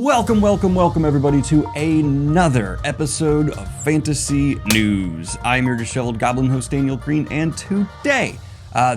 Welcome everybody to another episode of Fantasy News. I'm your disheveled goblin host Daniel Greene, and today,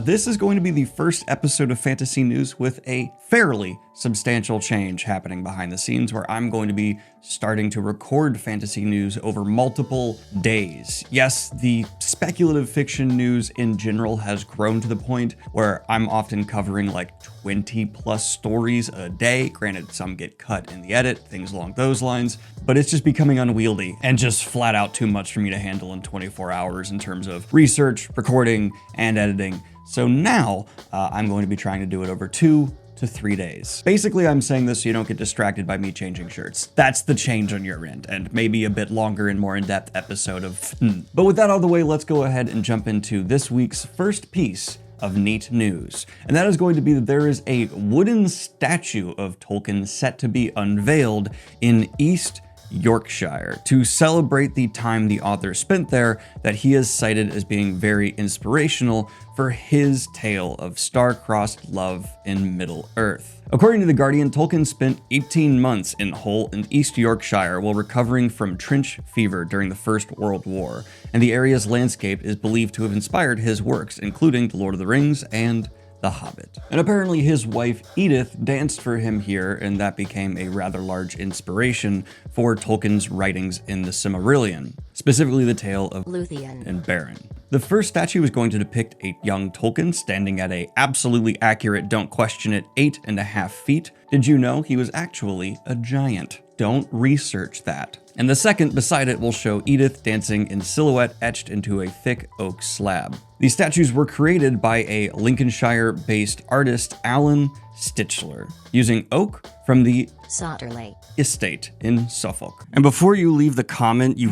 this is going to be the first episode of Fantasy News with a fairly substantial change happening behind the scenes, where I'm going to be starting to record fantasy news over multiple days. Yes, the speculative fiction news in general has grown to the point where I'm often covering like 20 plus stories a day. Granted, some get cut in the edit, things along those lines, but it's just becoming unwieldy and just flat out too much for me to handle in 24 hours in terms of research, recording, and editing. So now I'm going to be trying to do it over 2 to 3 days. Basically, I'm saying this so you don't get distracted by me changing shirts. That's the change on your end, and maybe a bit longer and more in-depth episode of But with that out of the way, let's go ahead and jump into this week's first piece of neat news. And that is going to be that there is a wooden statue of Tolkien set to be unveiled in East Yorkshire to celebrate the time the author spent there, that he is cited as being very inspirational for his tale of star-crossed love in Middle-earth. According to The Guardian, Tolkien spent 18 months in Hull in East Yorkshire while recovering from trench fever during the First World War, and the area's landscape is believed to have inspired his works, including The Lord of the Rings and The Hobbit. And apparently his wife Edith danced for him here, and that became a rather large inspiration for Tolkien's writings in the Silmarillion, specifically the tale of Luthien and Beren. The first statue is going to depict a young Tolkien standing at a absolutely accurate, don't question it, 8.5 feet. Did you know he was actually a giant? Don't research that. And the second beside it will show Edith dancing in silhouette etched into a thick oak slab. These statues were created by a Lincolnshire-based artist, Alan Stitchler, using oak from the Sauterley estate in Suffolk. And before you leave the comment, you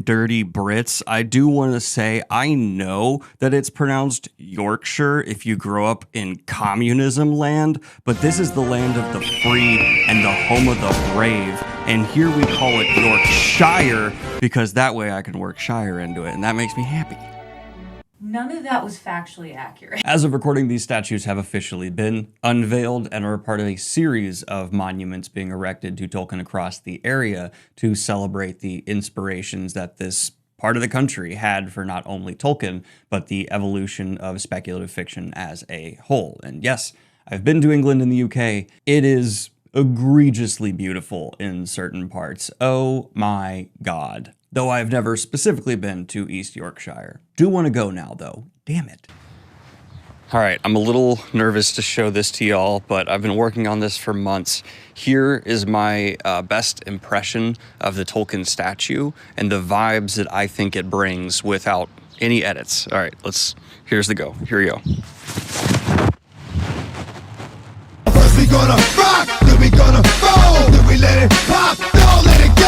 dirty Brits, I do want to say I know that it's pronounced Yorkshire if you grow up in communism land, but this is the land of the free and the home of the brave, and here we call it Yorkshire because that way I can work Shire into it, and that makes me happy. None of that was factually accurate. As of recording, these statues have officially been unveiled and are part of a series of monuments being erected to Tolkien across the area to celebrate the inspirations that this part of the country had for not only Tolkien, but the evolution of speculative fiction as a whole. And yes, I've been to England and the UK. It is egregiously beautiful in certain parts. Oh my God. Though I've never specifically been to East Yorkshire. Do want to go now, though. Damn it. All right, I'm a little nervous to show this to y'all, but I've been working on this for months. Here is my best impression of the Tolkien statue and the vibes that I think it brings without any edits. All right, here's the go. Here we go. First we gonna rock, then we gonna roll, then we let it pop, don't let it go.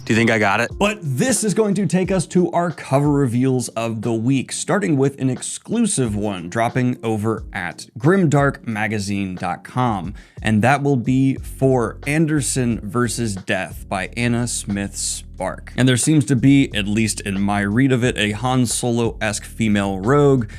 Do you think I got it? But this is going to take us to our cover reveals of the week, starting with an exclusive one dropping over at grimdarkmagazine.com, and that will be for Anderson vs. Death by Anna Smith Spark. And there seems to be, at least in my read of it, a Han Solo-esque female rogue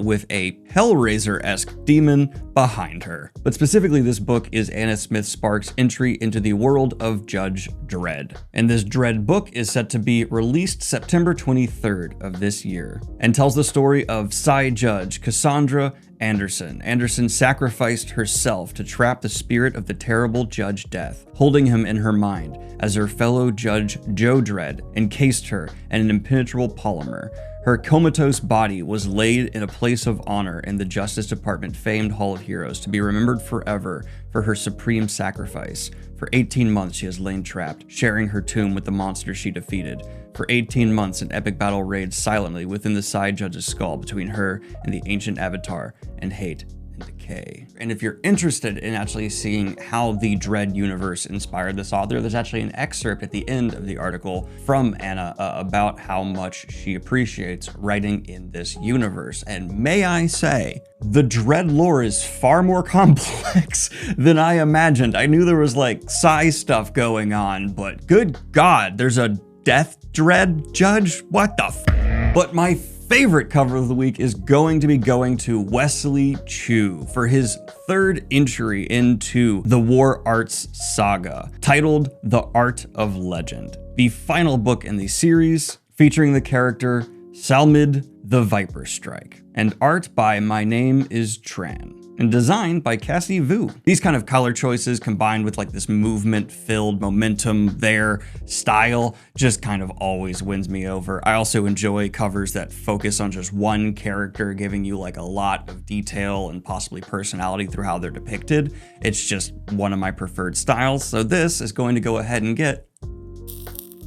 with a Hellraiser-esque demon behind her. But specifically, this book is Anna Smith Spark's entry into the world of Judge Dredd. And this Dredd book is set to be released September 23rd of this year, and tells the story of Psy Judge Cassandra Anderson. Anderson sacrificed herself to trap the spirit of the terrible Judge Death, holding him in her mind as her fellow Judge Joe Dredd encased her in an impenetrable polymer. Her comatose body was laid in a place of honor in the Justice Department famed Hall of Heroes to be remembered forever for her supreme sacrifice. For 18 months she has lain trapped, sharing her tomb with the monster she defeated. For 18 months an epic battle raged silently within the Psy Judge's skull between her and the ancient Avatar, and hate and decay. And if you're interested in actually seeing how the Dredd universe inspired this author, there's actually an excerpt at the end of the article from Anna about how much she appreciates writing in this universe. And may I say, the Dredd lore is far more complex than I imagined. I knew there was like Psy stuff going on, but good God, there's a Death Dredd Judge? What the f? But my favorite cover of the week is going to be going to Wesley Chu for his third entry into the War Arts saga, titled The Art of Legend, the final book in the series featuring the character Salmid the Viper Strike, and art by My Name is Tran, and designed by Cassie Vu. These kind of color choices combined with like this movement-filled momentum there style just kind of always wins me over. I also enjoy covers that focus on just one character, giving you like a lot of detail and possibly personality through how they're depicted. It's just one of my preferred styles, so this is going to go ahead and get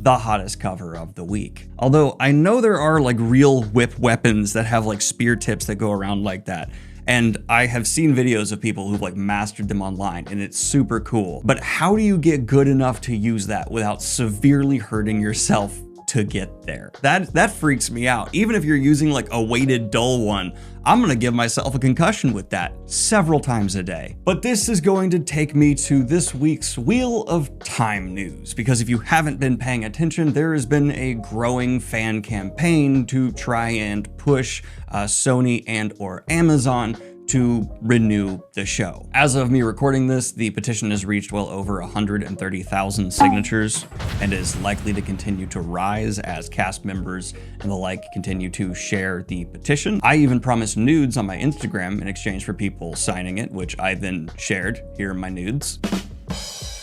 the hottest cover of the week. Although I know there are like real whip weapons that have like spear tips that go around like that. And I have seen videos of people who've like mastered them online, and it's super cool. But how do you get good enough to use that without severely hurting yourself to get there? That freaks me out. Even if you're using like a weighted dull one, I'm gonna give myself a concussion with that several times a day. But this is going to take me to this week's Wheel of Time news, because if you haven't been paying attention, there has been a growing fan campaign to try and push Sony and or Amazon to renew the show. As of me recording this, the petition has reached well over 130,000 signatures and is likely to continue to rise as cast members and the like continue to share the petition. I even promised nudes on my Instagram in exchange for people signing it, which I then shared. Here are my nudes.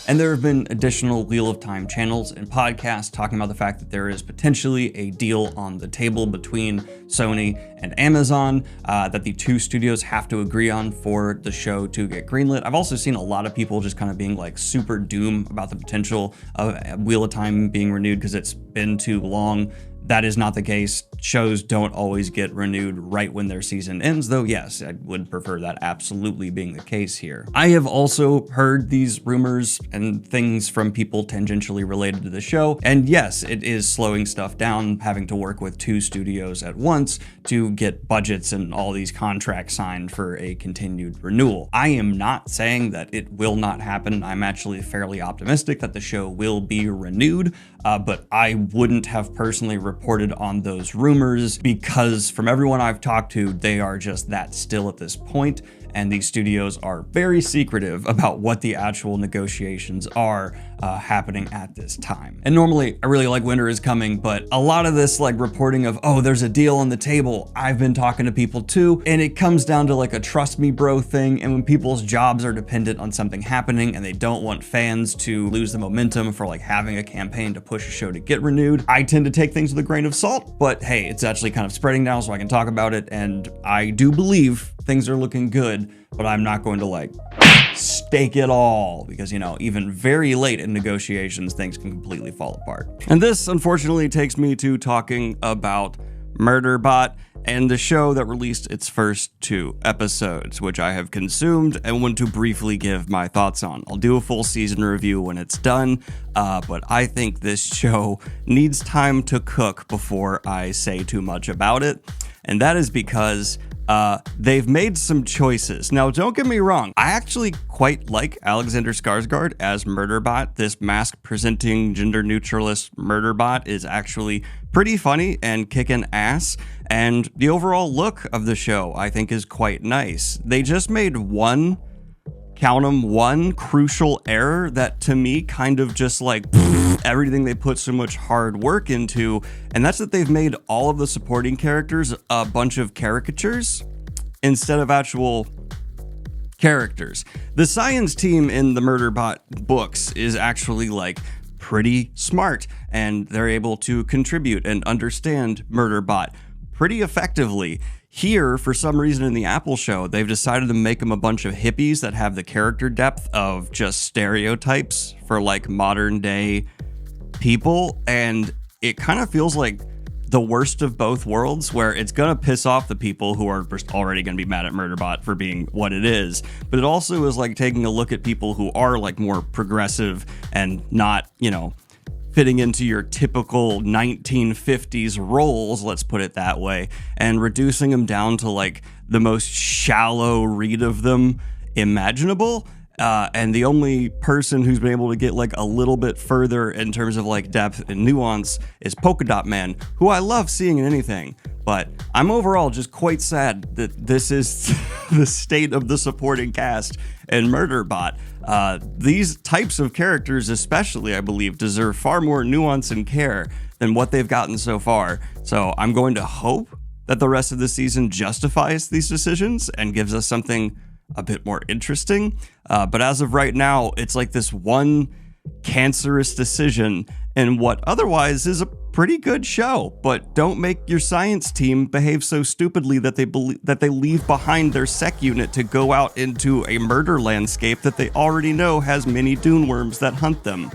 And there have been additional Wheel of Time channels and podcasts talking about the fact that there is potentially a deal on the table between Sony and Amazon that the two studios have to agree on for the show to get greenlit. I've also seen a lot of people just kind of being like super doom about the potential of Wheel of Time being renewed because it's been too long. That is not the case. Shows don't always get renewed right when their season ends, though yes, I would prefer that absolutely being the case here. I have also heard these rumors and things from people tangentially related to the show, and yes, it is slowing stuff down, having to work with two studios at once to get budgets and all these contracts signed for a continued renewal. I am not saying that it will not happen. I'm actually fairly optimistic that the show will be renewed, but I wouldn't have personally reported on those rumors because from everyone I've talked to, they are just that still at this point, and these studios are very secretive about what the actual negotiations are happening at this time. And normally, I really like Winter is Coming, but a lot of this like reporting of, oh, there's a deal on the table, I've been talking to people too, and it comes down to like a trust me bro thing, and when people's jobs are dependent on something happening and they don't want fans to lose the momentum for like having a campaign to push a show to get renewed, I tend to take things with a grain of salt, but hey, it's actually kind of spreading now so I can talk about it, and I do believe things are looking good, but I'm not going to like stake it all because, you know, even very late in negotiations, things can completely fall apart. And this unfortunately takes me to talking about Murderbot and the show that released its first 2 episodes, which I have consumed and want to briefly give my thoughts on. I'll do a full season review when it's done, but I think this show needs time to cook before I say too much about it, and that is because they've made some choices. Now, don't get me wrong, I actually quite like Alexander Skarsgård as Murderbot. This mask-presenting, gender-neutralist Murderbot is actually pretty funny and kicking ass, and the overall look of the show, I think, is quite nice. They just made one crucial error that, to me, kind of just like everything they put so much hard work into, and that's that they've made all of the supporting characters a bunch of caricatures instead of actual characters. The science team in the Murderbot books is actually like pretty smart, and they're able to contribute and understand Murderbot pretty effectively. Here, for some reason in the Apple show, they've decided to make them a bunch of hippies that have the character depth of just stereotypes for like modern day people, and it kind of feels like the worst of both worlds, where it's gonna piss off the people who are already gonna be mad at Murderbot for being what it is, but it also is like taking a look at people who are like more progressive and not, you know, fitting into your typical 1950s roles, let's put it that way, and reducing them down to like the most shallow read of them imaginable. And the only person who's been able to get like a little bit further in terms of like depth and nuance is Polka Dot Man, who I love seeing in anything. But I'm overall just quite sad that this is the state of the supporting cast in Murderbot. These types of characters especially, I believe, deserve far more nuance and care than what they've gotten so far. So I'm going to hope that the rest of the season justifies these decisions and gives us something a bit more interesting. But as of right now, it's like this one cancerous decision in what otherwise is a pretty good show. But don't make your science team behave so stupidly that they leave behind their sec unit to go out into a murder landscape that they already know has many dune worms that hunt them.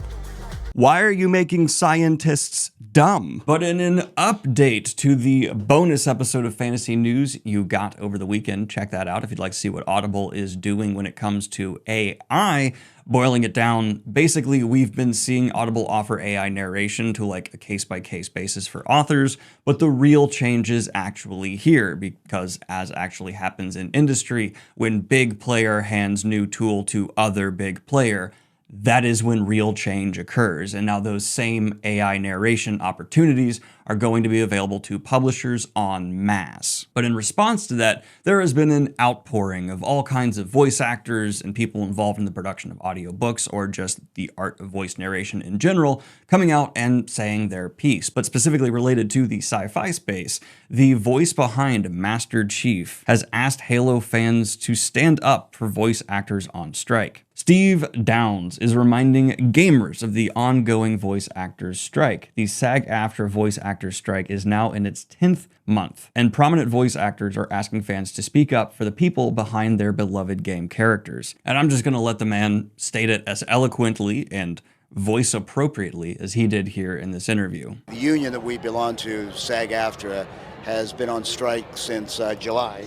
Why are you making scientists dumb? But in an update to the bonus episode of Fantasy News you got over the weekend, check that out if you'd like to see what Audible is doing when it comes to AI. Boiling it down, basically we've been seeing Audible offer AI narration to like a case-by-case basis for authors, but the real change is actually here, because as actually happens in industry, when big player hands new tool to other big player, that is when real change occurs. And now those same AI narration opportunities are going to be available to publishers en masse. But in response to that, there has been an outpouring of all kinds of voice actors and people involved in the production of audiobooks or just the art of voice narration in general coming out and saying their piece. But specifically related to the sci-fi space, the voice behind Master Chief has asked Halo fans to stand up for voice actors on strike. Steve Downes is reminding gamers of the ongoing voice actors strike. The SAG-AFTRA voice actors strike is now in its 10th month, and prominent voice actors are asking fans to speak up for the people behind their beloved game characters. And I'm just going to let the man state it as eloquently and voice appropriately as he did here in this interview. The union that we belong to, SAG-AFTRA, has been on strike since July.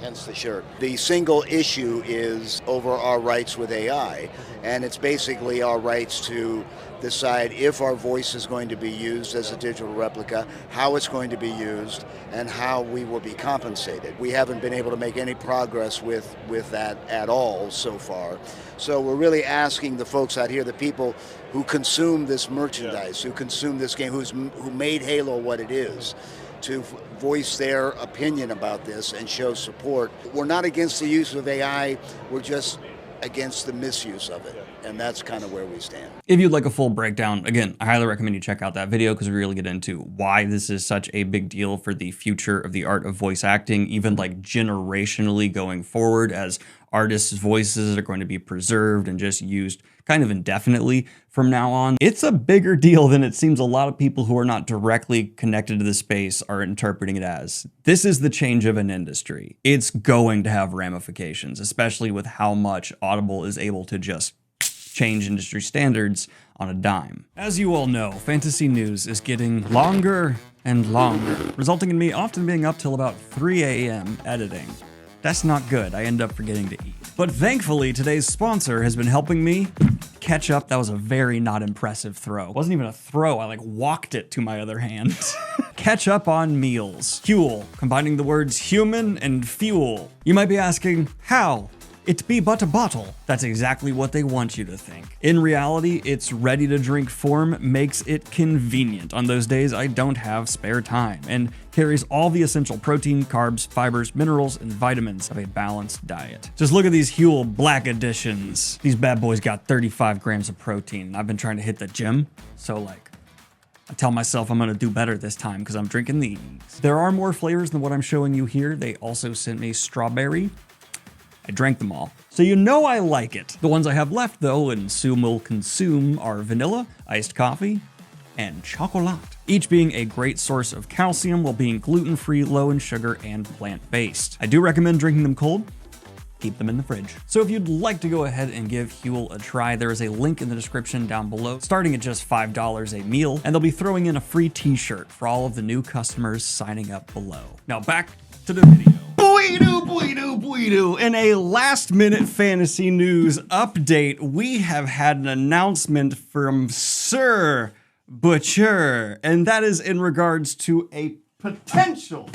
Hence the shirt. The single issue is over our rights with AI, and it's basically our rights to decide if our voice is going to be used as a digital replica, how it's going to be used, and how we will be compensated. We haven't been able to make any progress with that at all so far. So we're really asking the folks out here, the people who consume this merchandise, who consume this game, who made Halo what it is, to voice their opinion about this and show support. We're not against the use of AI, we're just against the misuse of it. And that's kind of where we stand. If you'd like a full breakdown, again, I highly recommend you check out that video because we really get into why this is such a big deal for the future of the art of voice acting, even like generationally going forward, as artists' voices are going to be preserved and just used kind of indefinitely from now on. It's a bigger deal than it seems a lot of people who are not directly connected to the space are interpreting it as. This is the change of an industry. It's going to have ramifications, especially with how much Audible is able to just change industry standards on a dime. As you all know, Fantasy News is getting longer and longer, resulting in me often being up till about 3 a.m. editing. That's not good. I end up forgetting to eat. But thankfully, today's sponsor has been helping me catch up. That was a very not impressive throw. It wasn't even a throw. I like walked it to my other hand. Catch up on meals. Fuel, combining the words human and fuel. You might be asking, how? It be but a bottle. That's exactly what they want you to think. In reality, its ready-to-drink form makes it convenient on those days I don't have spare time, and carries all the essential protein, carbs, fibers, minerals, and vitamins of a balanced diet. Just look at these Huel Black Editions. These bad boys got 35 grams of protein, and I've been trying to hit the gym, so like, I tell myself I'm gonna do better this time because I'm drinking these. There are more flavors than what I'm showing you here. They also sent me strawberry. I drank them all, so you know I like it. The ones I have left, though, and soon will consume, are vanilla, iced coffee, and chocolate. Each being a great source of calcium while being gluten-free, low in sugar, and plant-based. I do recommend drinking them cold. Keep them in the fridge. So if you'd like to go ahead and give Huel a try, there is a link in the description down below, starting at just $5 a meal, and they'll be throwing in a free t-shirt for all of the new customers signing up below. Now back to the video. In a last-minute fantasy news update, we have had an announcement from Sir Butcher, and that is in regards to a potential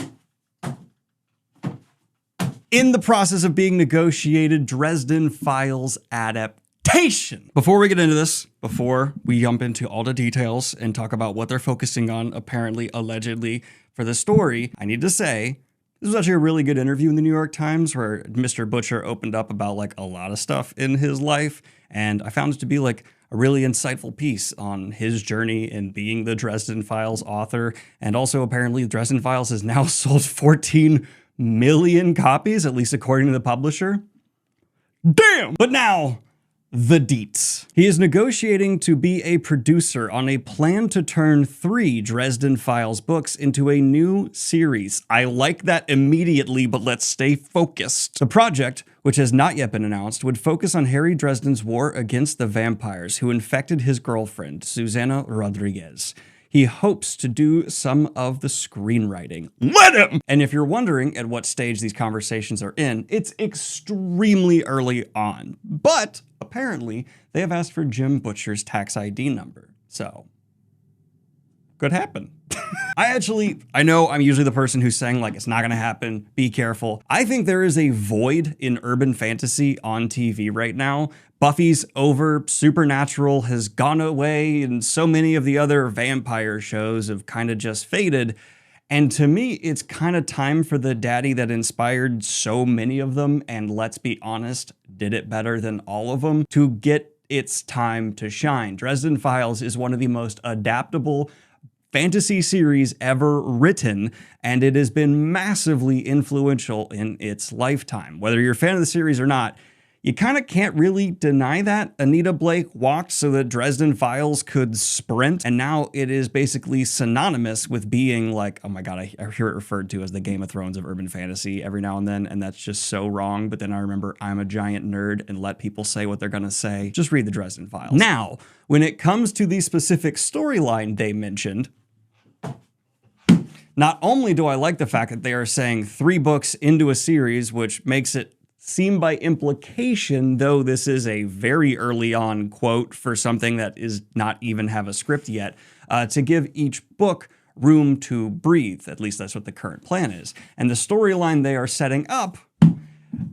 in the process of being negotiated Dresden Files adaptation. Before we get into this, before we jump into all the details and talk about what they're focusing on, apparently, allegedly, for the story, I need to say, this was actually a really good interview in the New York Times where Mr. Butcher opened up about like a lot of stuff in his life. And I found it to be like a really insightful piece on his journey in being the Dresden Files author. And also apparently Dresden Files has now sold 14 million copies, at least according to the publisher. Damn! But now, the deets. He is negotiating to be a producer on a plan to turn 3 Dresden Files books into a new series. I like that immediately, but let's stay focused. The project, which has not yet been announced, would focus on Harry Dresden's war against the vampires who infected his girlfriend, Susana Rodriguez. He hopes to do some of the screenwriting. Let him! And if you're wondering at what stage these conversations are in, it's extremely early on. But apparently, they have asked for Jim Butcher's tax ID number. So, could happen. I know I'm usually the person who's saying like, it's not gonna happen, be careful. I think there is a void in urban fantasy on TV right now. Buffy's over, Supernatural has gone away, and so many of the other vampire shows have kind of just faded. And to me, it's kind of time for the daddy that inspired so many of them, and let's be honest, did it better than all of them, to get its time to shine. Dresden Files is one of the most adaptable fantasy series ever written, and it has been massively influential in its lifetime. Whether you're a fan of the series or not, you kind of can't really deny that. Anita Blake walked so that Dresden Files could sprint, and now it is basically synonymous with being like, oh my god, I hear it referred to as the Game of Thrones of urban fantasy every now and then, and that's just so wrong. But then I remember I'm a giant nerd and let people say what they're gonna say. Just read the Dresden Files. Now, when it comes to the specific storyline they mentioned, not only do I like the fact that they are saying 3 books into a series, which makes it seem by implication, though this is a very early on quote for something that is not even have a script yet, to give each book room to breathe. At least that's what the current plan is. And the storyline they are setting up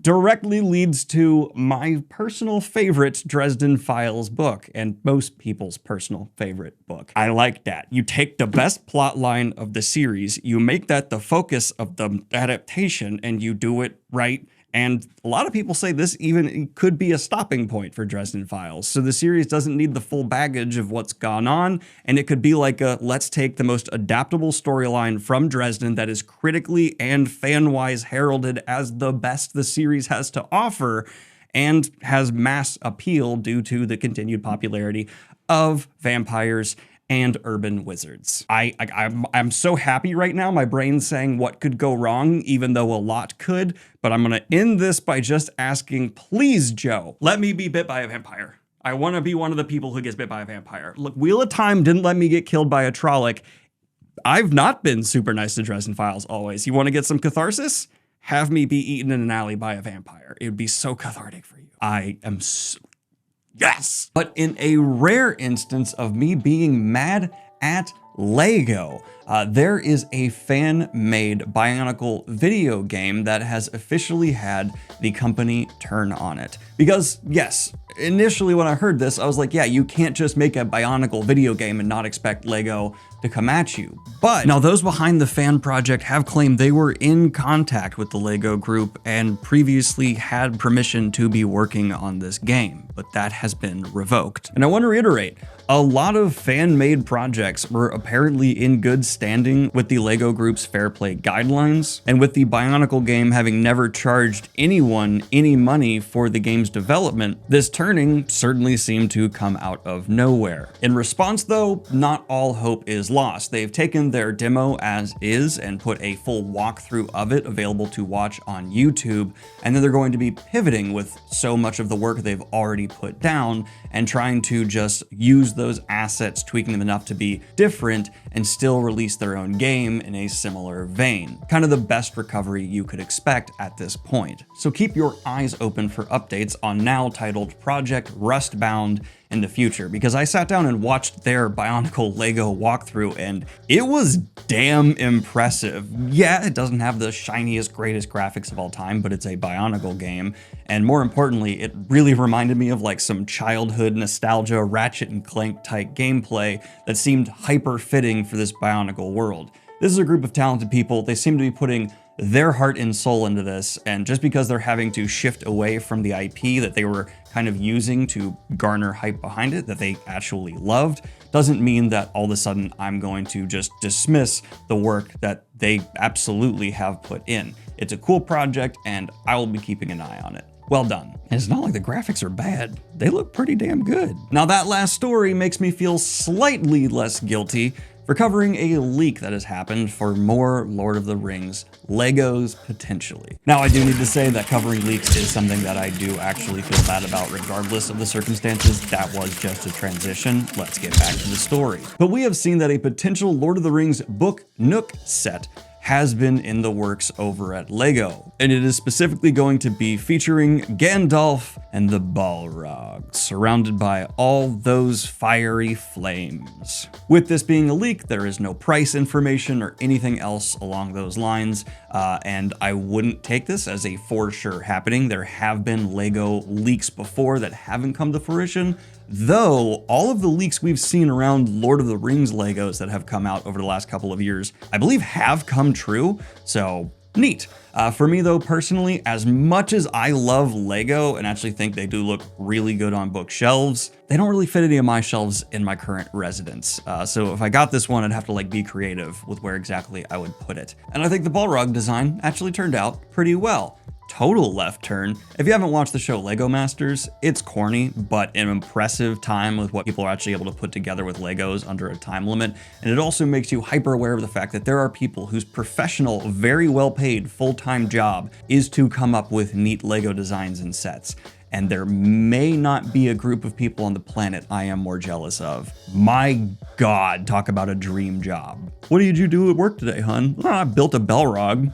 directly leads to my personal favorite Dresden Files book, and most people's personal favorite book. I like that. You take the best plot line of the series, you make that the focus of the adaptation, and you do it right. And a lot of people say this even could be a stopping point for Dresden Files. So the series doesn't need the full baggage of what's gone on, and it could be like a, let's take the most adaptable storyline from Dresden that is critically and fan-wise heralded as the best the series has to offer, and has mass appeal due to the continued popularity of vampires and urban wizards. I'm so happy right now. My brain's saying what could go wrong, even though a lot could. But I'm gonna end this by just asking, please, Joe, let me be bit by a vampire. I wanna be one of the people who gets bit by a vampire. Look, Wheel of Time didn't let me get killed by a Trolloc. I've not been super nice to Dresden Files always. You wanna get some catharsis? Have me be eaten in an alley by a vampire. It would be so cathartic for you. I am so yes! But in a rare instance of me being mad at LEGO, there is a fan-made Bionicle video game that has officially had the company turn on it. Because, yes, initially when I heard this, I was like, yeah, you can't just make a Bionicle video game and not expect LEGO to come at you. But now those behind the fan project have claimed they were in contact with the LEGO group and previously had permission to be working on this game, but that has been revoked. And I want to reiterate, a lot of fan-made projects were apparently in good standing with the LEGO Group's fair play guidelines, and with the Bionicle game having never charged anyone any money for the game's development, this turning certainly seemed to come out of nowhere. In response though, not all hope is lost. They've taken their demo as is and put a full walkthrough of it available to watch on YouTube, and then they're going to be pivoting with so much of the work they've already put down and trying to just use those assets, tweaking them enough to be different and still release their own game in a similar vein. Kind of the best recovery you could expect at this point. So keep your eyes open for updates on now titled Project Rustbound in the future, because I sat down and watched their Bionicle Lego walkthrough and it was damn impressive. Yeah, it doesn't have the shiniest, greatest graphics of all time, but it's a Bionicle game. And more importantly, it really reminded me of like some childhood nostalgia, Ratchet and Clank type gameplay that seemed hyper fitting for this Bionicle world. This is a group of talented people. They seem to be putting their heart and soul into this, and just because they're having to shift away from the IP that they were kind of using to garner hype behind it that they actually loved, doesn't mean that all of a sudden I'm going to just dismiss the work that they absolutely have put in. It's a cool project, and I will be keeping an eye on it. Well done. And it's not like the graphics are bad. They look pretty damn good. Now that last story makes me feel slightly less guilty for covering a leak that has happened for more Lord of the Rings Legos potentially. Now I do need to say that covering leaks is something that I do actually feel bad about regardless of the circumstances. That was just a transition. Let's get back to the story. But we have seen that a potential Lord of the Rings Book Nook set has been in the works over at LEGO, and it is specifically going to be featuring Gandalf and the Balrog, surrounded by all those fiery flames. With this being a leak, there is no price information or anything else along those lines, and I wouldn't take this as a for sure happening. There have been LEGO leaks before that haven't come to fruition, though all of the leaks we've seen around Lord of the Rings Legos that have come out over the last couple of years, I believe have come true, so neat. For me though, personally, as much as I love Lego and actually think they do look really good on bookshelves, they don't really fit any of my shelves in my current residence. So if I got this one, I'd have to like be creative with where exactly I would put it. And I think the Balrog design actually turned out pretty well. Total left turn. If you haven't watched the show Lego Masters, it's corny, but an impressive time with what people are actually able to put together with Legos under a time limit. And it also makes you hyper aware of the fact that there are people whose professional, very well paid, full-time job is to come up with neat Lego designs and sets. And there may not be a group of people on the planet I am more jealous of. My God, talk about a dream job. What did you do at work today, hun? I built a Balrog.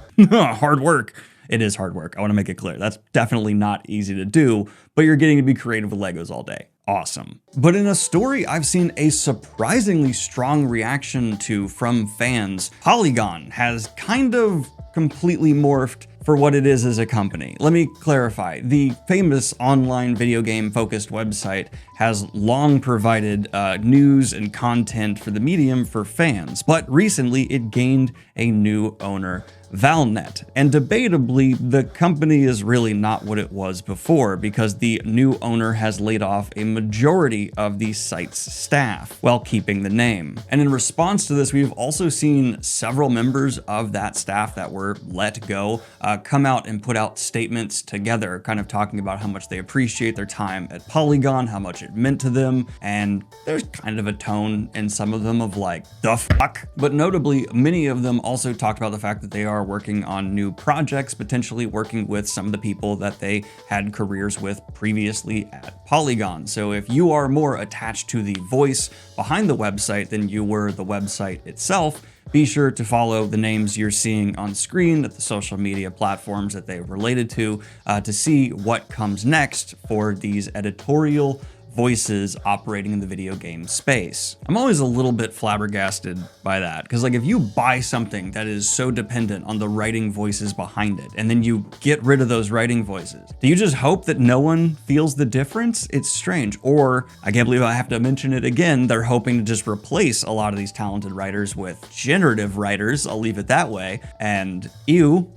Hard work. It is hard work. I want to make it clear. That's definitely not easy to do, but you're getting to be creative with Legos all day. Awesome. But in a story I've seen a surprisingly strong reaction to from fans, Polygon has kind of completely morphed for what it is as a company. Let me clarify. The famous online video game focused website has long provided news and content for the medium for fans, but recently it gained a new owner, Valnet. And debatably, the company is really not what it was before because the new owner has laid off a majority of the site's staff while keeping the name. And in response to this, we've also seen several members of that staff that were let go come out and put out statements together, kind of talking about how much they appreciate their time at Polygon, how much it meant to them, and there's kind of a tone in some of them of like, the fuck? But notably, many of them also talked about the fact that they are working on new projects, potentially working with some of the people that they had careers with previously at Polygon. So if you are more attached to the voice behind the website than you were the website itself, be sure to follow the names you're seeing on screen at the social media platforms that they're related to see what comes next for these editorial voices operating in the video game space. I'm always a little bit flabbergasted by that, because like if you buy something that is so dependent on the writing voices behind it, and then you get rid of those writing voices, do you just hope that no one feels the difference? It's strange. Or, I can't believe I have to mention it again, they're hoping to just replace a lot of these talented writers with generative writers, I'll leave it that way, and ew,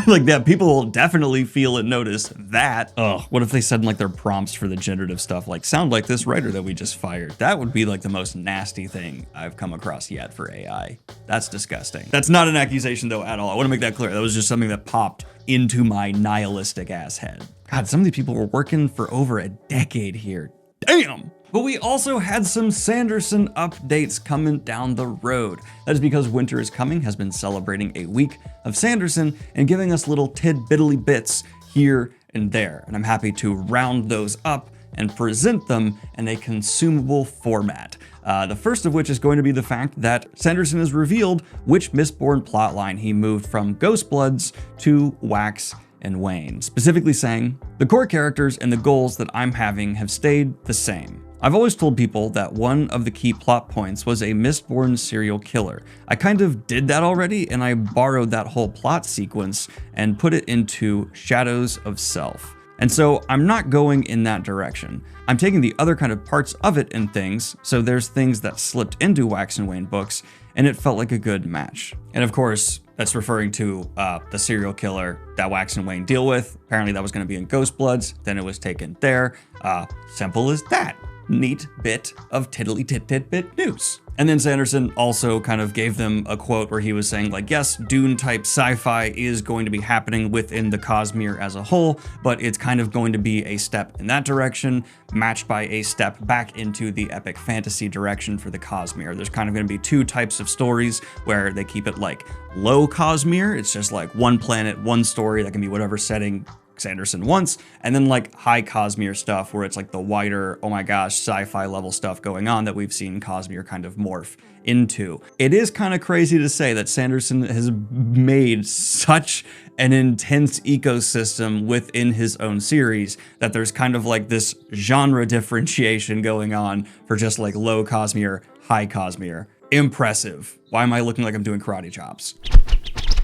like that people will definitely feel and notice that. Ugh, what if they said like their prompts for the generative stuff like sound like this writer that we just fired? That would be like the most nasty thing I've come across yet for AI. That's disgusting. That's not an accusation though at all. I want to make that clear. That was just something that popped into my nihilistic ass head. God, some of these people were working for over a decade here. Damn! But we also had some Sanderson updates coming down the road. That is because Winter is Coming has been celebrating a week of Sanderson and giving us little tidbitly bits here and there. And I'm happy to round those up and present them in a consumable format. The first of which is going to be the fact that Sanderson has revealed which Mistborn plotline he moved from Ghostbloods to Wax and Wayne, specifically saying, the core characters and the goals that I'm having have stayed the same. I've always told people that one of the key plot points was a Mistborn serial killer. I kind of did that already, and I borrowed that whole plot sequence and put it into Shadows of Self. And so I'm not going in that direction. I'm taking the other kind of parts of it and things, so there's things that slipped into Wax and Wayne books, and it felt like a good match. And of course, that's referring to the serial killer that Wax and Wayne deal with. Apparently that was going to be in Ghostbloods, then it was taken there. Simple as that. Neat bit of tiddly tit-tit-bit news. And then Sanderson also kind of gave them a quote where he was saying, like, yes, Dune-type sci-fi is going to be happening within the Cosmere as a whole, but it's kind of going to be a step in that direction, matched by a step back into the epic fantasy direction for the Cosmere. There's kind of going to be two types of stories where they keep it like low Cosmere. It's just like one planet, one story that can be whatever setting Sanderson wants, and then like high Cosmere stuff where it's like the wider, oh my gosh, sci-fi level stuff going on that we've seen Cosmere kind of morph into. It is kind of crazy to say that Sanderson has made such an intense ecosystem within his own series that there's kind of like this genre differentiation going on for just like low Cosmere, high Cosmere. Impressive. Why am I looking like I'm doing karate chops?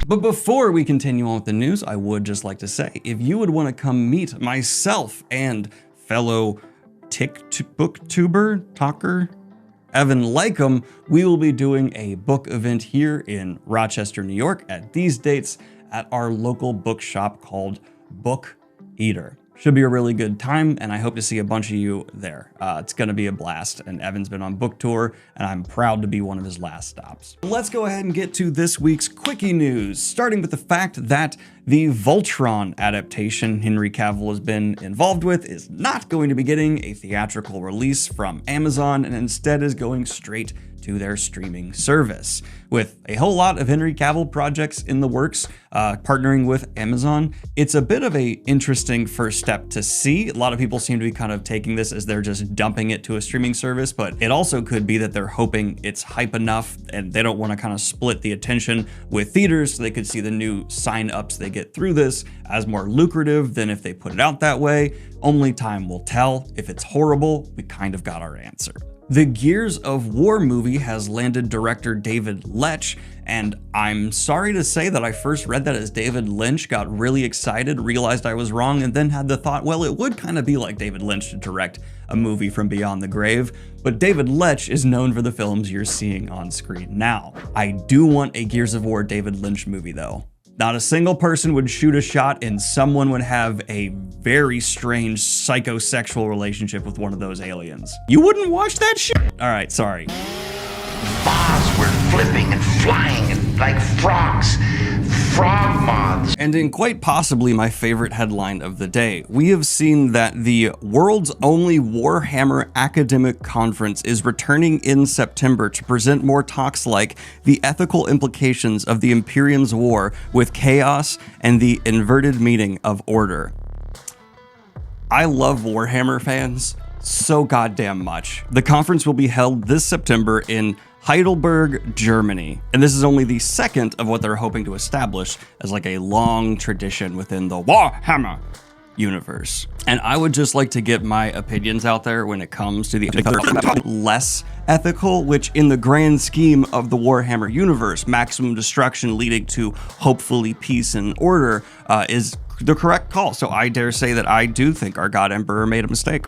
But before we continue on with the news, I would just like to say, if you would want to come meet myself and fellow booktuber, talker, Evan Lycum, we will be doing a book event here in Rochester, New York at these dates at our local bookshop called Book Eater. Should be a really good time, and I hope to see a bunch of you there. It's gonna be a blast, and Evan's been on book tour, and I'm proud to be one of his last stops. Let's go ahead and get to this week's quickie news, starting with the fact that the Voltron adaptation Henry Cavill has been involved with is not going to be getting a theatrical release from Amazon, and instead is going straight to their streaming service. With a whole lot of Henry Cavill projects in the works, partnering with Amazon, it's a bit of a interesting first step to see. A lot of people seem to be kind of taking this as they're just dumping it to a streaming service, but it also could be that they're hoping it's hype enough and they don't want to kind of split the attention with theaters, so they could see the new sign-ups they get through this as more lucrative than if they put it out that way. Only time will tell. If it's horrible, we kind of got our answer. The Gears of War movie has landed director David Leitch, and I'm sorry to say that I first read that as David Lynch, got really excited, realized I was wrong, and then had the thought, well, it would kind of be like David Lynch to direct a movie from beyond the grave, but David Leitch is known for the films you're seeing on screen now. I do want a Gears of War David Lynch movie though. Not a single person would shoot a shot and someone would have a very strange psychosexual relationship with one of those aliens. You wouldn't watch that shit? All right, sorry. Bars were flipping and flying and like frogs. Frog moths. And in quite possibly my favorite headline of the day, we have seen that the world's only Warhammer academic conference is returning in September to present more talks like the ethical implications of the Imperium's war with chaos and the inverted meaning of order. I love Warhammer fans so goddamn much. The conference will be held this September in Heidelberg, Germany, and this is only the second of what they're hoping to establish as like a long tradition within the Warhammer universe. And I would just like to get my opinions out there when it comes to the less ethical, which in the grand scheme of the Warhammer universe, maximum destruction leading to hopefully peace and order, is the correct call. So I dare say that I do think our God Emperor made a mistake.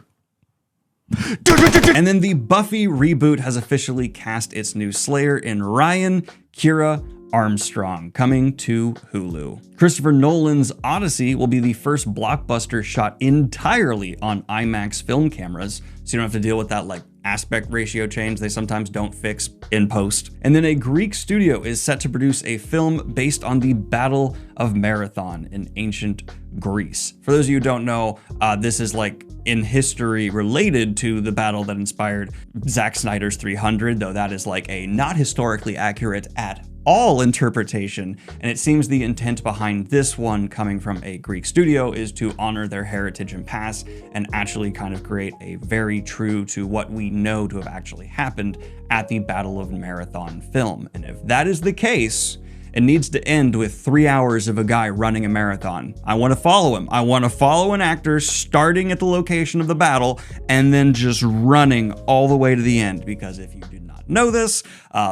And then the Buffy reboot has officially cast its new Slayer in Ryan Kira Armstrong, coming to Hulu. Christopher Nolan's Odyssey will be the first blockbuster shot entirely on IMAX film cameras, so you don't have to deal with that like aspect ratio change they sometimes don't fix in post. And then a Greek studio is set to produce a film based on the Battle of Marathon in ancient Greece. For those of you who don't know, this is like in history related to the battle that inspired Zack Snyder's 300, though that is like a not historically accurate at all interpretation, and it seems the intent behind this one coming from a Greek studio is to honor their heritage and past and actually kind of create a very true to what we know to have actually happened at the Battle of Marathon film. And if that is the case, It needs to end with 3 hours of a guy running a marathon. I want to follow him. I want to follow an actor starting at the location of the battle and then just running all the way to the end, because if you do not know this,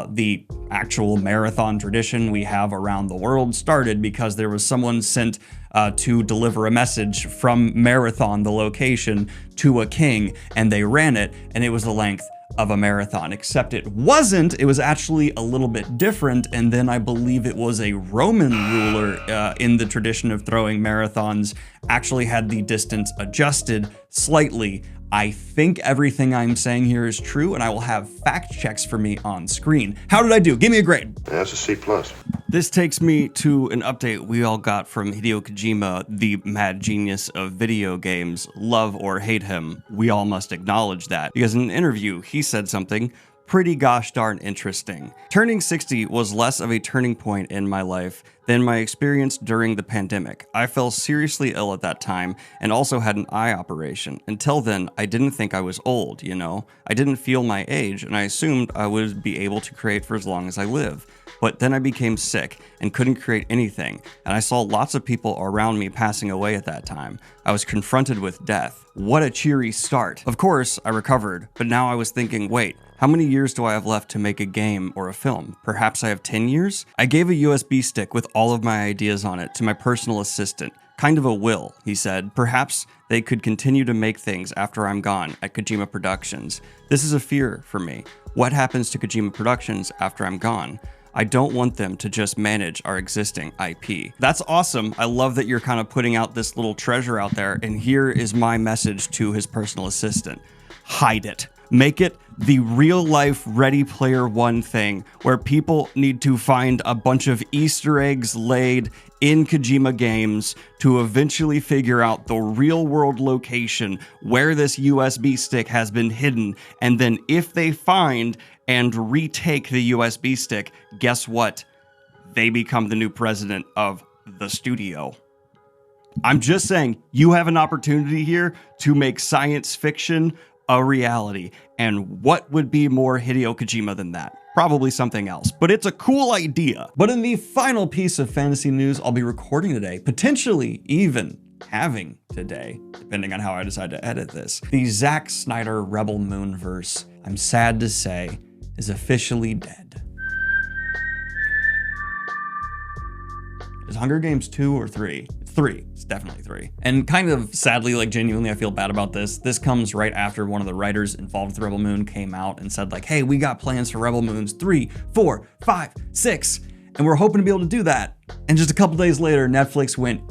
the actual marathon tradition we have around the world started because there was someone sent to deliver a message from Marathon, the location, to a king, and they ran it, and it was the length of a marathon, except it wasn't. It was actually a little bit different, and then I believe it was a Roman ruler in the tradition of throwing marathons actually had the distance adjusted slightly. I think everything I'm saying here is true, and I will have fact checks for me on screen. How did I do? Give me a grade. That's a C+. This takes me to an update we all got from Hideo Kojima, the mad genius of video games. Love or hate him, we all must acknowledge that, because in an interview, he said something pretty gosh darn interesting. Turning 60 was less of a turning point in my life than my experience during the pandemic. I fell seriously ill at that time and also had an eye operation. Until then, I didn't think I was old, you know? I didn't feel my age, and I assumed I would be able to create for as long as I live. But then I became sick and couldn't create anything, and I saw lots of people around me passing away at that time. I was confronted with death. What a cheery start. Of course, I recovered, but now I was thinking, wait, how many years do I have left to make a game or a film? Perhaps I have 10 years? I gave a USB stick with all of my ideas on it to my personal assistant. Kind of a will, he said. Perhaps they could continue to make things after I'm gone at Kojima Productions. This is a fear for me. What happens to Kojima Productions after I'm gone? I don't want them to just manage our existing IP. That's awesome. I love that you're kind of putting out this little treasure out there, and here is my message to his personal assistant. Hide it. Make it the real life Ready Player One thing where people need to find a bunch of Easter eggs laid in Kojima games to eventually figure out the real world location where this USB stick has been hidden. And then if they find and retake the USB stick, guess what? They become the new president of the studio. I'm just saying, you have an opportunity here to make science fiction a reality. And what would be more Hideo Kojima than that? Probably something else, but it's a cool idea. But in the final piece of fantasy news I'll be recording today, potentially even having today, depending on how I decide to edit this, the Zack Snyder Rebel Moonverse, I'm sad to say, is officially dead. Is Hunger Games 2 or 3? It's 3. It's definitely 3. And kind of sadly, like genuinely, I feel bad about this. This comes right after one of the writers involved with Rebel Moon came out and said like, hey, we got plans for Rebel Moons 3, 4, 5, 6, and we're hoping to be able to do that. And just a couple days later, Netflix went,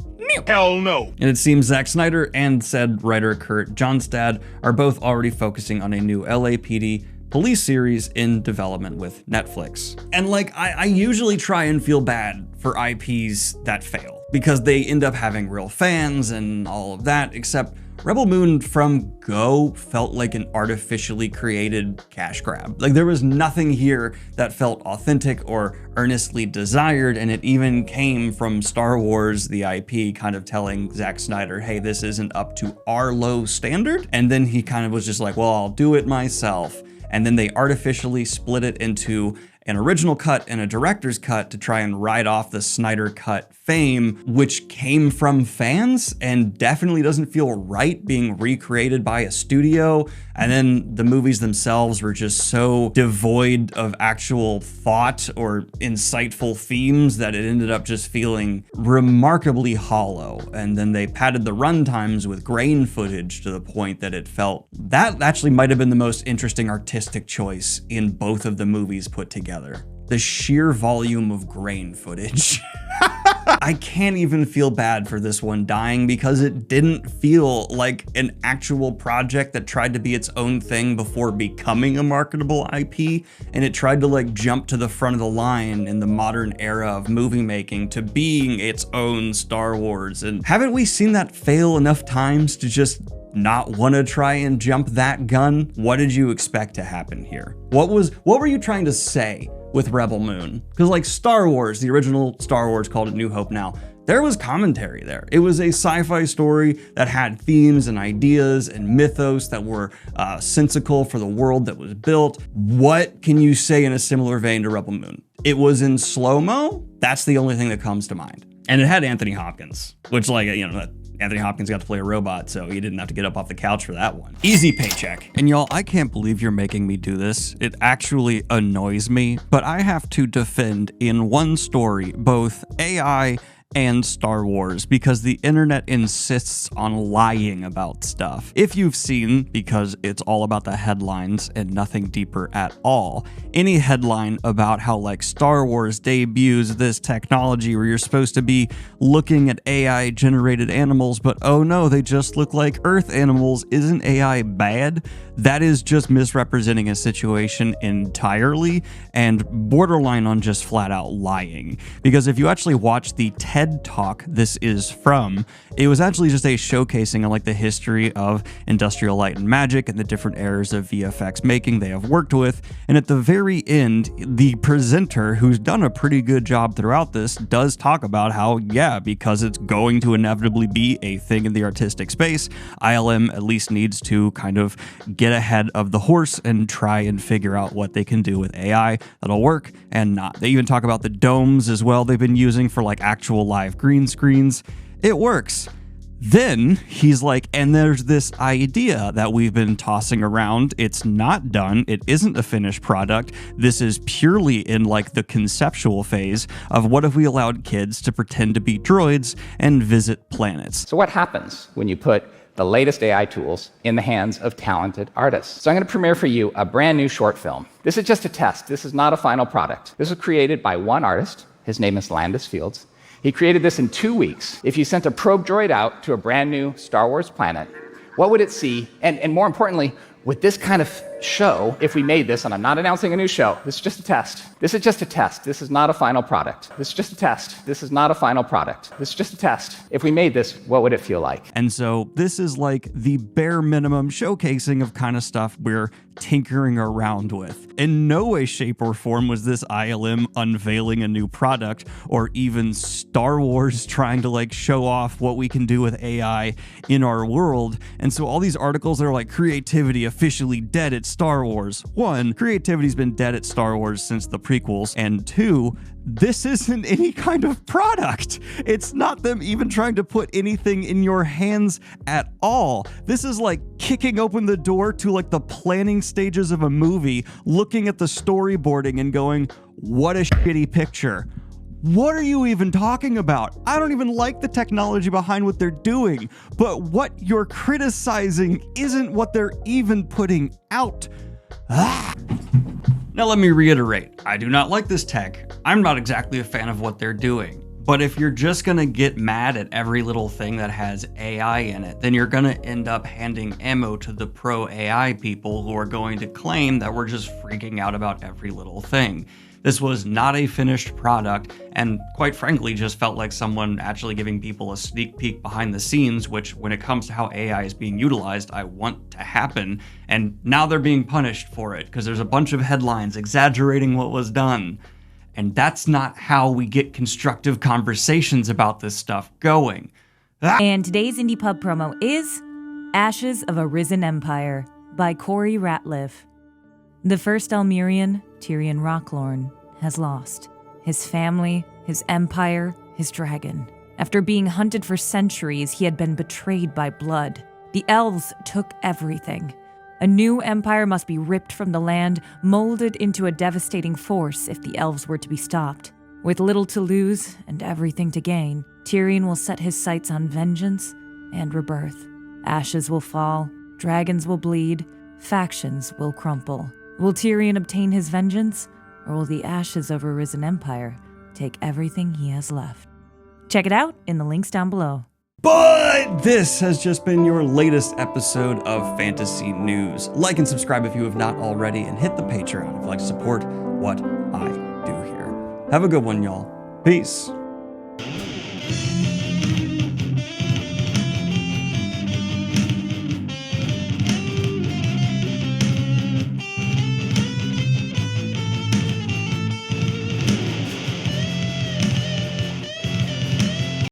Hell no. and it seems Zack Snyder and said writer Kurt Johnstad are both already focusing on a new LAPD police series in development with Netflix. And like, I usually try and feel bad for IPs that fail because they end up having real fans and all of that, except Rebel Moon from Go felt like an artificially created cash grab. Like there was nothing here that felt authentic or earnestly desired, and it even came from Star Wars, the IP, kind of telling Zack Snyder, hey, this isn't up to our low standard. And then he kind of was just like, well, I'll do it myself. And then they artificially split it into an original cut and a director's cut to try and ride off the Snyder Cut fame, which came from fans and definitely doesn't feel right being recreated by a studio. And then the movies themselves were just so devoid of actual thought or insightful themes that it ended up just feeling remarkably hollow. And then they padded the runtimes with grain footage to the point that it felt that actually might have been the most interesting artistic choice in both of the movies put together. The sheer volume of grain footage. I can't even feel bad for this one dying because it didn't feel like an actual project that tried to be its own thing before becoming a marketable IP, and it tried to like jump to the front of the line in the modern era of movie making to being its own Star Wars. And haven't we seen that fail enough times to just not want to try and jump that gun? What did you expect to happen here? What were you trying to say with Rebel Moon? Because like Star Wars, the original Star Wars called it New Hope now, there was commentary there. It was a sci-fi story that had themes and ideas and mythos that were sensical for the world that was built. What can you say in a similar vein to Rebel Moon? It was in slow-mo. That's the only thing that comes to mind. And it had Anthony Hopkins, which, like, you know, Anthony Hopkins got to play a robot, so he didn't have to get up off the couch for that one. Easy paycheck. And y'all, I can't believe you're making me do this. It actually annoys me, but I have to defend in one story both AI and Star Wars because the internet insists on lying about stuff. If you've seen, because it's all about the headlines and nothing deeper at all, any headline about how like Star Wars debuts this technology where you're supposed to be looking at AI generated animals, but oh no, they just look like Earth animals. Isn't AI bad? That is just misrepresenting a situation entirely and borderline on just flat out lying. Because if you actually watch the TED Talk this is from, it was actually just a showcasing of like the history of Industrial Light and Magic and the different eras of VFX making they have worked with. And at the very end, the presenter, who's done a pretty good job throughout this, does talk about how, yeah, because it's going to inevitably be a thing in the artistic space, ILM at least needs to kind of get ahead of the horse and try and figure out what they can do with AI that'll work and not. They even talk about the domes as well they've been using for like actual live green screens. It works. Then he's like, and there's this idea that we've been tossing around. It's not done. It isn't a finished product. This is purely in like the conceptual phase of what if we allowed kids to pretend to be droids and visit planets. So what happens when you put the latest AI tools in the hands of talented artists? So I'm going to premiere for you a brand new short film. This is just a test. This is not a final product. This was created by one artist. His name is Landis Fields. He created this in 2 weeks. If you sent a probe droid out to a brand new Star Wars planet, what would it see? And more importantly, with this kind of show, if we made this, and I'm not announcing a new show, this is just a test. This is just a test. This is not a final product. This is just a test. This is not a final product. This is just a test. If we made this, what would it feel like? And so this is like the bare minimum showcasing of kind of stuff we're tinkering around with. In no way, shape, or form was this ILM unveiling a new product or even Star Wars trying to like show off what we can do with AI in our world. And so all these articles that are like creativity officially dead at Star Wars. One, creativity's been dead at Star Wars since the prequels. And two, this isn't any kind of product. It's not them even trying to put anything in your hands at all. This is like kicking open the door to like the planning stages of a movie, looking at the storyboarding and going, what a shitty picture. What are you even talking about? I don't even like the technology behind what they're doing, but what you're criticizing isn't what they're even putting out. Now let me reiterate, I do not like this tech. I'm not exactly a fan of what they're doing. But if you're just gonna get mad at every little thing that has AI in it, then you're gonna end up handing ammo to the pro AI people who are going to claim that we're just freaking out about every little thing. This was not a finished product, and quite frankly, just felt like someone actually giving people a sneak peek behind the scenes, which when it comes to how AI is being utilized, I want to happen. And now they're being punished for it, because there's a bunch of headlines exaggerating what was done. And that's not how we get constructive conversations about this stuff going. And today's Indie Pub promo is Ashes of a Risen Empire by Corey Ratliff. The first Elmerian, Tyrion Rocklorn, has lost his family, his empire, his dragon. After being hunted for centuries, he had been betrayed by blood. The elves took everything. A new empire must be ripped from the land, molded into a devastating force if the elves were to be stopped. With little to lose and everything to gain, Tyrion will set his sights on vengeance and rebirth. Ashes will fall, dragons will bleed, factions will crumple. Will Tyrion obtain his vengeance, or will the ashes of a risen empire take everything he has left? Check it out in the links down below. But this has just been your latest episode of Fantasy News. Like and subscribe if you have not already, and hit the Patreon if you'd like to support what I do here. Have a good one, y'all. Peace.